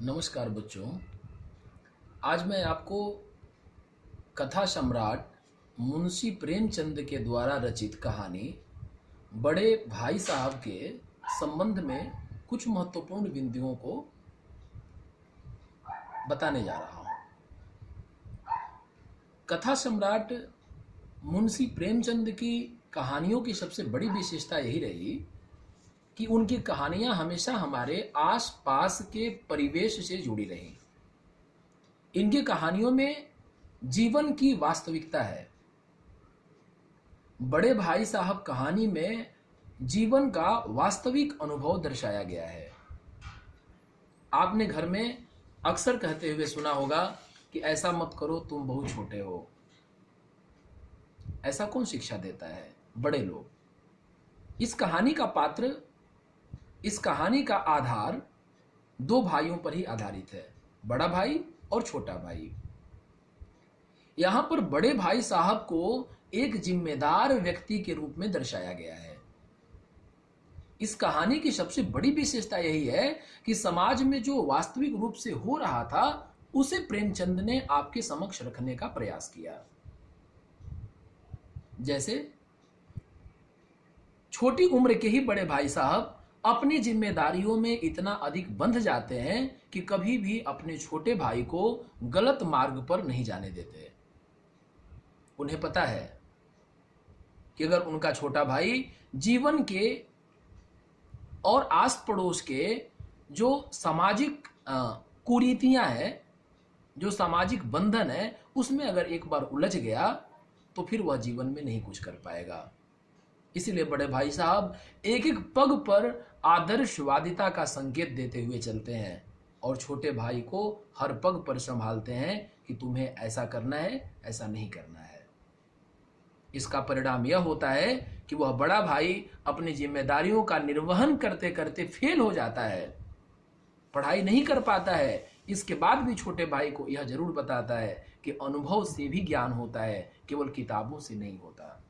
नमस्कार बच्चों। आज मैं आपको कथा सम्राट मुंशी प्रेमचंद के द्वारा रचित कहानी बड़े भाई साहब के संबंध में कुछ महत्वपूर्ण बिंदुओं को बताने जा रहा हूँ। कथा सम्राट मुंशी प्रेमचंद की कहानियों की सबसे बड़ी विशेषता यही रही कि उनकी कहानियां हमेशा हमारे आसपास के परिवेश से जुड़ी रही। इनकी कहानियों में जीवन की वास्तविकता है। बड़े भाई साहब कहानी में जीवन का वास्तविक अनुभव दर्शाया गया है। आपने घर में अक्सर कहते हुए सुना होगा कि ऐसा मत करो, तुम बहुत छोटे हो। ऐसा कौन शिक्षा देता है? बड़े लोग। इस कहानी का आधार दो भाइयों पर ही आधारित है, बड़ा भाई और छोटा भाई। यहां पर बड़े भाई साहब को एक जिम्मेदार व्यक्ति के रूप में दर्शाया गया है। इस कहानी की सबसे बड़ी विशेषता यही है कि समाज में जो वास्तविक रूप से हो रहा था उसे प्रेमचंद ने आपके समक्ष रखने का प्रयास किया। जैसे छोटी उम्र के ही बड़े भाई साहब अपनी जिम्मेदारियों में इतना अधिक बंध जाते हैं कि कभी भी अपने छोटे भाई को गलत मार्ग पर नहीं जाने देते। उन्हें पता है कि अगर उनका छोटा भाई जीवन के और आस पड़ोस के जो सामाजिक कुरीतियां हैं, जो सामाजिक बंधन है, उसमें अगर एक बार उलझ गया तो फिर वह जीवन में नहीं कुछ कर पाएगा। इसलिए बड़े भाई साहब एक एक पग पर आदर्शवादिता का संकेत देते हुए चलते हैं और छोटे भाई को हर पग पर संभालते हैं कि तुम्हें ऐसा करना है, ऐसा नहीं करना है। इसका परिणाम यह होता है कि वह बड़ा भाई अपनी जिम्मेदारियों का निर्वहन करते करते फेल हो जाता है, पढ़ाई नहीं कर पाता है। इसके बाद भी छोटे भाई को यह जरूर बताता है कि अनुभव से भी ज्ञान होता है, केवल किताबों से नहीं होता।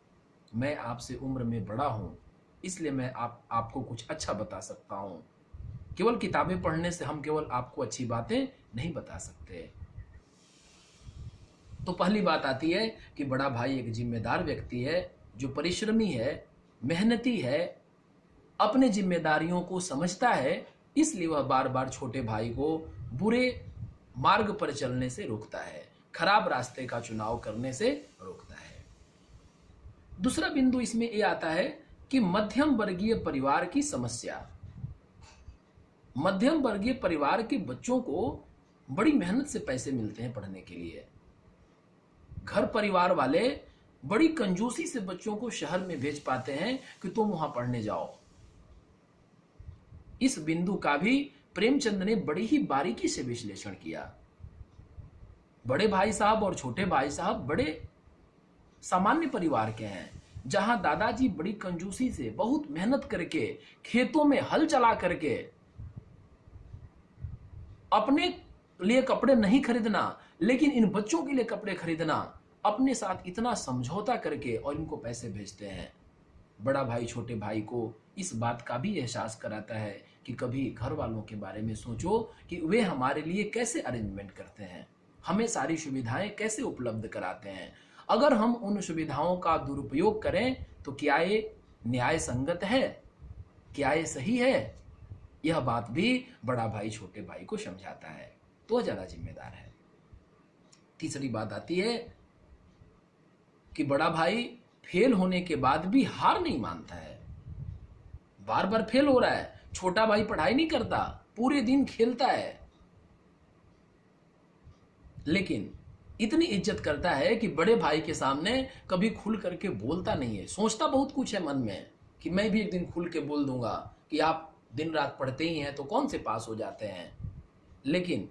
मैं आपसे उम्र में बड़ा हूं, इसलिए मैं आपको कुछ अच्छा बता सकता हूं। केवल किताबें पढ़ने से हम केवल आपको अच्छी बातें नहीं बता सकते। तो पहली बात आती है कि बड़ा भाई एक जिम्मेदार व्यक्ति है, जो परिश्रमी है, मेहनती है, अपने जिम्मेदारियों को समझता है। इसलिए वह बार बार छोटे भाई को बुरे मार्ग पर चलने से रोकता है, खराब रास्ते का चुनाव करने से रोकता है। दूसरा बिंदु इसमें यह आता है कि मध्यम वर्गीय परिवार की समस्या। मध्यम वर्गीय परिवार के बच्चों को बड़ी मेहनत से पैसे मिलते हैं पढ़ने के लिए। घर परिवार वाले बड़ी कंजूसी से बच्चों को शहर में भेज पाते हैं कि तुम वहां पढ़ने जाओ। इस बिंदु का भी प्रेमचंद ने बड़ी ही बारीकी से विश्लेषण किया। बड़े भाई साहब और छोटे भाई साहब बड़े सामान्य परिवार के हैं, जहां दादाजी बड़ी कंजूसी से बहुत मेहनत करके खेतों में हल चला करके अपने लिए कपड़े नहीं खरीदना, लेकिन इन बच्चों के लिए कपड़े खरीदना, अपने साथ इतना समझौता करके और इनको पैसे भेजते हैं। बड़ा भाई छोटे भाई को इस बात का भी एहसास कराता है कि कभी घर वालों के बारे में सोचो कि वे हमारे लिए कैसे अरेंजमेंट करते हैं, हमें सारी सुविधाएं कैसे उपलब्ध कराते हैं। अगर हम उन सुविधाओं का दुरुपयोग करें तो क्या ये न्याय संगत है, क्या ये सही है? यह बात भी बड़ा भाई छोटे भाई को समझाता है, तो ज्यादा जिम्मेदार है। तीसरी बात आती है कि बड़ा भाई फेल होने के बाद भी हार नहीं मानता है। बार बार फेल हो रहा है, छोटा भाई पढ़ाई नहीं करता, पूरे दिन खेलता है, लेकिन इतनी इज्जत करता है कि बड़े भाई के सामने कभी खुल करके बोलता नहीं है। सोचता बहुत कुछ है मन में कि मैं भी एक दिन खुल के बोल दूंगा कि आप दिन रात पढ़ते ही हैं तो कौन से पास हो जाते हैं। लेकिन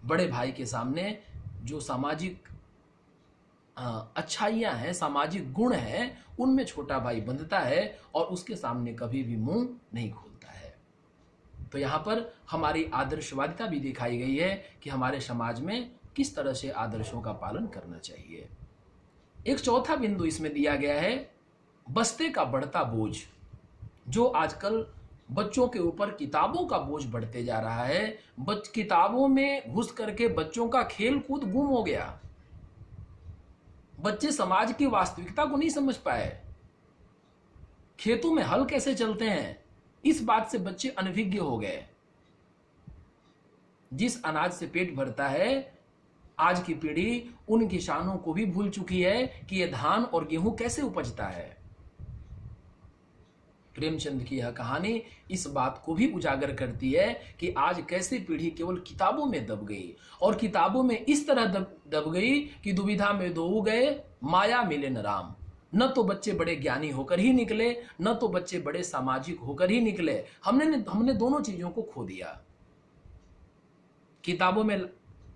बड़े भाई के सामने जो सामाजिक अच्छाइयां हैं, सामाजिक गुण हैं, उनमें छोटा भाई बंधता है और उसके सामने कभी भी मुंह नहीं खोलता है। तो यहां पर हमारी आदर्शवादिता भी दिखाई गई है कि हमारे समाज में किस तरह से आदर्शों का पालन करना चाहिए। एक चौथा बिंदु इसमें दिया गया है, बस्ते का बढ़ता बोझ। जो आजकल बच्चों के ऊपर किताबों का बोझ बढ़ते जा रहा है। किताबों में घुस करके बच्चों का खेल कूद गुम हो गया। बच्चे समाज की वास्तविकता को नहीं समझ पाए। खेतों में हल कैसे चलते हैं, इस बात से बच्चे अनभिज्ञ हो गए। जिस अनाज से पेट भरता है, आज की पीढ़ी उन किसानों को भी भूल चुकी है कि यह धान और गेहूं कैसे उपजता है। प्रेमचंद की यह कहानी इस बात को भी उजागर करती है कि आज कैसे पीढ़ी केवल किताबों में दब गई, और किताबों में इस तरह दब गई कि दुविधा में दो गए, माया मिले न राम। न तो बच्चे बड़े ज्ञानी होकर ही निकले, न तो बच्चे बड़े सामाजिक होकर ही निकले। हमने दोनों चीजों को खो दिया। किताबों में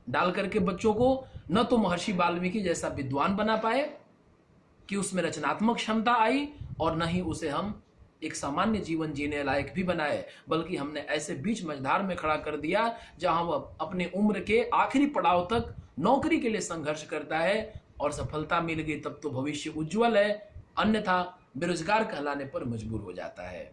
डाल करके बच्चों को न तो महर्षि वाल्मीकि जैसा विद्वान बना पाए कि उसमें रचनात्मक क्षमता आई, और न ही उसे हम एक सामान्य जीवन जीने लायक भी बनाए, बल्कि हमने ऐसे बीच मझधार में खड़ा कर दिया जहां वह अपने उम्र के आखिरी पड़ाव तक नौकरी के लिए संघर्ष करता है, और सफलता मिल गई तब तो भविष्य उज्जवल है, अन्यथा बेरोजगार कहलाने पर मजबूर हो जाता है।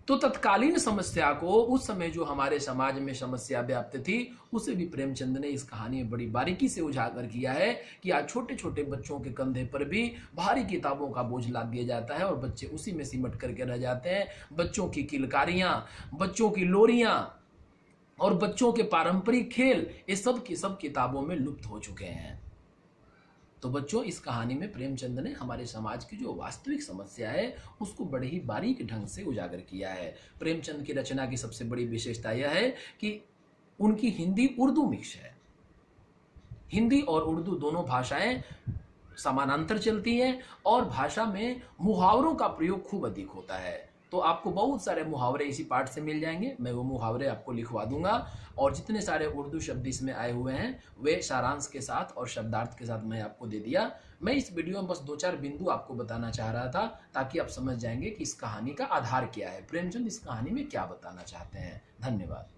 तो तत्कालीन समस्या को, उस समय जो हमारे समाज में समस्या व्याप्त थी, उसे भी प्रेमचंद ने इस कहानी में बड़ी बारीकी से उजागर किया है कि आज छोटे छोटे बच्चों के कंधे पर भी भारी किताबों का बोझ लाद दिया जाता है और बच्चे उसी में सिमट करके रह जाते हैं। बच्चों की किलकारियां, बच्चों की लोरियां और बच्चों के पारंपरिक खेल, ये सब की सब किताबों में लुप्त हो चुके हैं। तो बच्चों, इस कहानी में प्रेमचंद ने हमारे समाज की जो वास्तविक समस्या है उसको बड़े ही बारीक ढंग से उजागर किया है। प्रेमचंद की रचना की सबसे बड़ी विशेषता यह है कि उनकी हिंदी उर्दू मिक्स है। हिंदी और उर्दू दोनों भाषाएं समानांतर चलती हैं, और भाषा में मुहावरों का प्रयोग खूब अधिक होता है। तो आपको बहुत सारे मुहावरे इसी पाठ से मिल जाएंगे, मैं वो मुहावरे आपको लिखवा दूंगा, और जितने सारे उर्दू शब्द इसमें आए हुए हैं वे सारांश के साथ और शब्दार्थ के साथ मैं आपको दे दिया। मैं इस वीडियो में बस 2-4 बिंदु आपको बताना चाह रहा था ताकि आप समझ जाएंगे कि इस कहानी का आधार क्या है, प्रेमचंद इस कहानी में क्या बताना चाहते हैं। धन्यवाद।